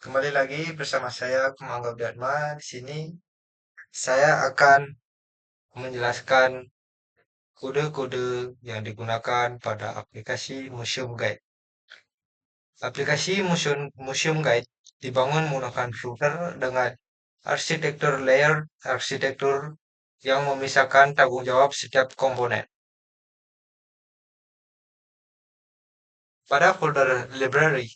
Kembali lagi bersama saya Kumangga Dharma. Di sini saya akan menjelaskan kode-kode yang digunakan pada aplikasi Museum Guide. Aplikasi Museum Guide dibangun menggunakan Flutter dengan arsitektur layer arsitektur yang memisahkan tanggung jawab setiap komponen. Pada folder library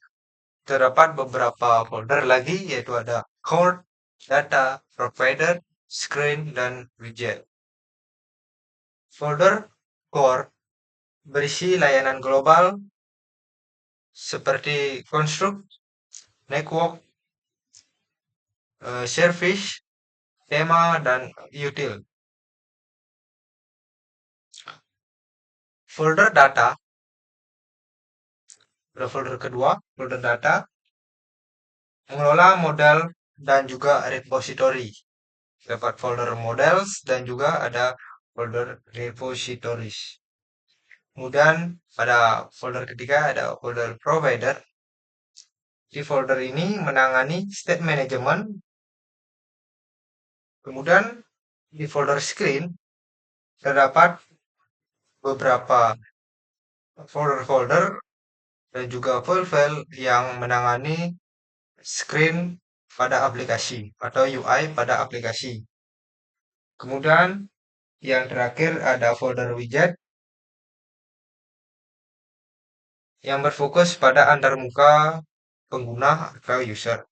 terdapat beberapa folder lagi yaitu ada core, data, provider, screen, dan widget. Folder core berisi layanan global seperti construct, network, service, tema, dan util. Folder data, folder kedua, folder data, mengelola model dan juga repository. Dapat folder models dan juga ada folder repositories. Kemudian pada folder ketiga ada folder provider. Di folder ini menangani state management. Kemudian di folder screen terdapat beberapa folder-folder dan juga file-file yang menangani screen pada aplikasi atau UI pada aplikasi. Kemudian yang terakhir ada folder widget yang berfokus pada antarmuka pengguna atau user.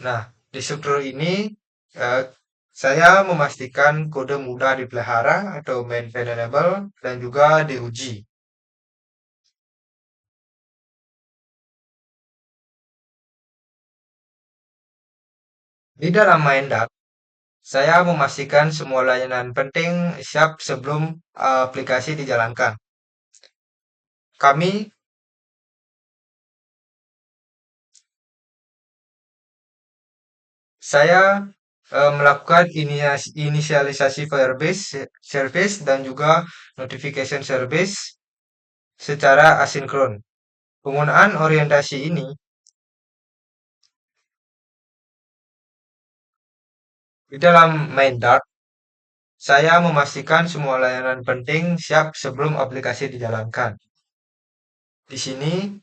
Nah, di struktur ini eh, saya memastikan kode mudah dipelihara atau maintainable dan juga diuji. Di dalam Mindap, saya memastikan semua layanan penting siap sebelum aplikasi dijalankan. Kami Saya melakukan inisialisasi Firebase service dan juga notification service secara asinkron. Penggunaan orientasi ini di dalam main Dart, saya memastikan semua layanan penting siap sebelum aplikasi dijalankan. Di sini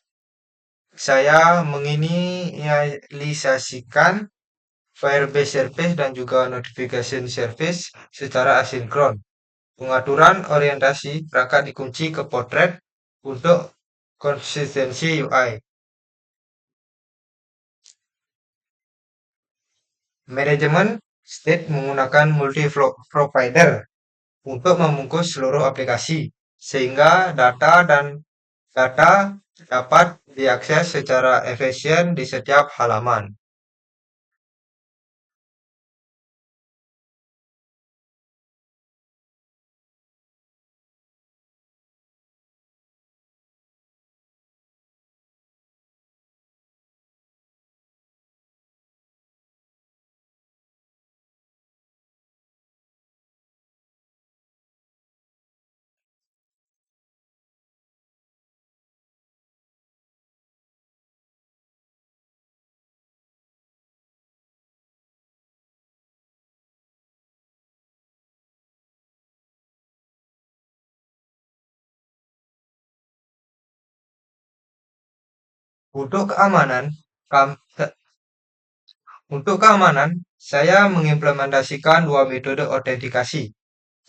saya menginisialisasikan Firebase service dan juga notification service secara asinkron. Pengaturan orientasi perangkat dikunci ke potret untuk konsistensi UI. Manajemen state menggunakan multi-provider untuk membungkus seluruh aplikasi, sehingga data dapat diakses secara efisien di setiap halaman. Untuk keamanan, saya mengimplementasikan dua metode autentikasi.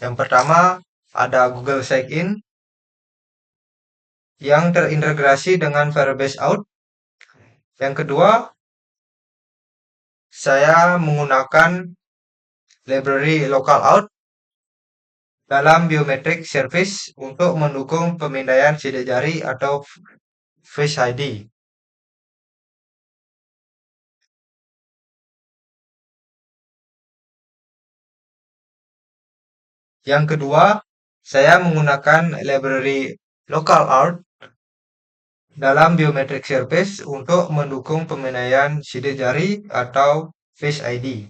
Yang pertama ada Google Sign-in yang terintegrasi dengan Firebase Auth. Yang kedua, saya menggunakan library localout dalam biometric service untuk mendukung pemindaian sidik jari atau Face ID. Yang kedua, saya menggunakan library localout dalam biometric service untuk mendukung pemindaian sidik jari atau Face ID.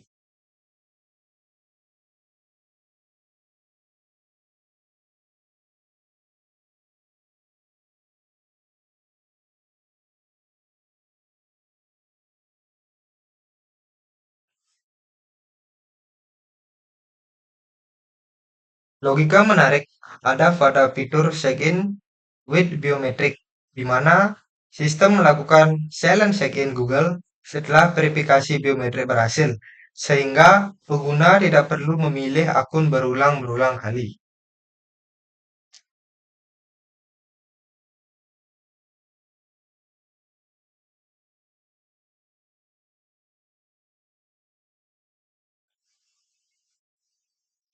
Logika menarik ada pada fitur check-in with biometric, di mana sistem melakukan silent check-in Google setelah verifikasi biometrik berhasil, sehingga pengguna tidak perlu memilih akun berulang-berulang kali.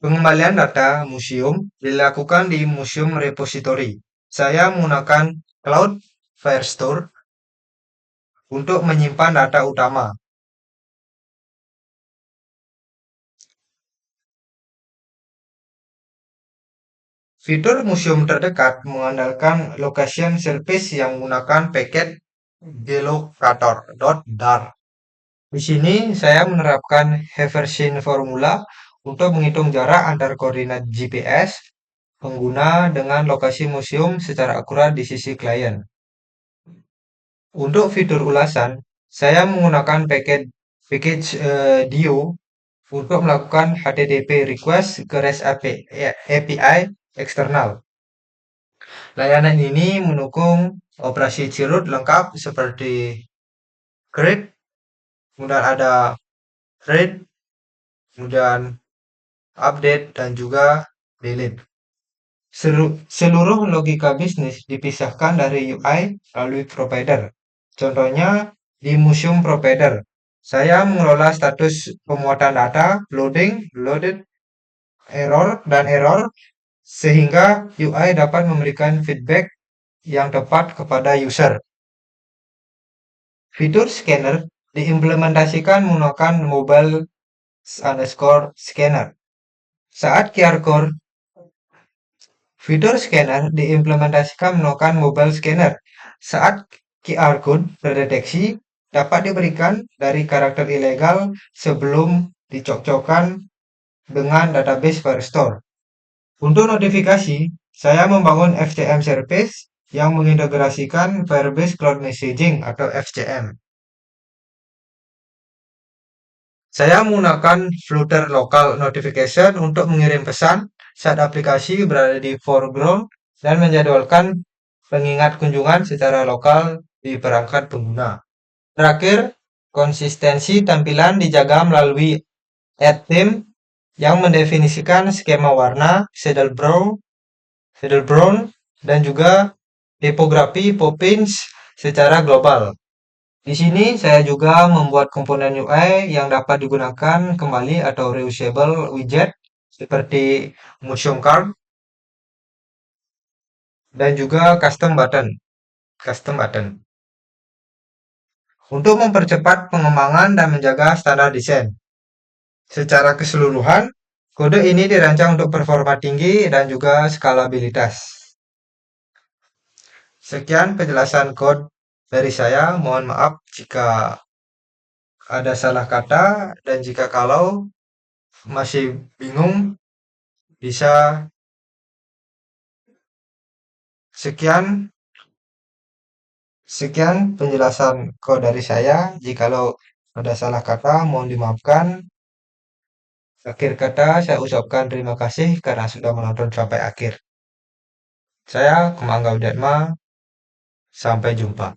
Pengembalian data museum dilakukan di Museum Repository. Saya menggunakan Cloud Firestore untuk menyimpan data utama. Fitur museum terdekat mengandalkan location service yang menggunakan paket geolocator.dar. Di sini saya menerapkan Haversine formula untuk menghitung jarak antar koordinat GPS pengguna dengan lokasi museum secara akurat di sisi klien. Untuk fitur ulasan, saya menggunakan package Dio untuk melakukan HTTP request ke REST API eksternal. Layanan ini mendukung operasi Chirut lengkap seperti create, kemudian ada read, kemudian update, dan juga delete. Seluruh logika bisnis dipisahkan dari UI melalui provider. Contohnya di Museum Provider, saya mengelola status pemuatan data, loading, loaded, error, sehingga UI dapat memberikan feedback yang tepat kepada user. Fitur scanner diimplementasikan menggunakan mobile_scanner. Saat QR code Fitur scanner diimplementasikan menggunakan mobile scanner. Saat QR code terdeteksi, dapat diberikan dari karakter ilegal sebelum dicocokkan dengan database Firestore. Untuk notifikasi, saya membangun FCM service yang mengintegrasikan Firebase Cloud Messaging atau FCM. Saya menggunakan Flutter Local Notification untuk mengirim pesan saat aplikasi berada di foreground dan menjadwalkan pengingat kunjungan secara lokal di perangkat pengguna. Terakhir, konsistensi tampilan dijaga melalui Add Theme yang mendefinisikan skema warna, shaded brown, dan juga tipografi Poppins secara global. Di sini saya juga membuat komponen UI yang dapat digunakan kembali atau reusable widget seperti museum card dan juga custom button untuk mempercepat pengembangan dan menjaga standar desain. Secara keseluruhan, kode ini dirancang untuk performa tinggi dan juga skalabilitas. Sekian penjelasan kode dari saya. Mohon maaf jika ada salah kata, dan jika kalau masih bingung, bisa sekian penjelasan kode dari saya. Jikalau ada salah kata, mohon dimaafkan. Akhir kata, saya ucapkan terima kasih karena sudah menonton sampai akhir. Saya Kemangga Widatma, sampai jumpa.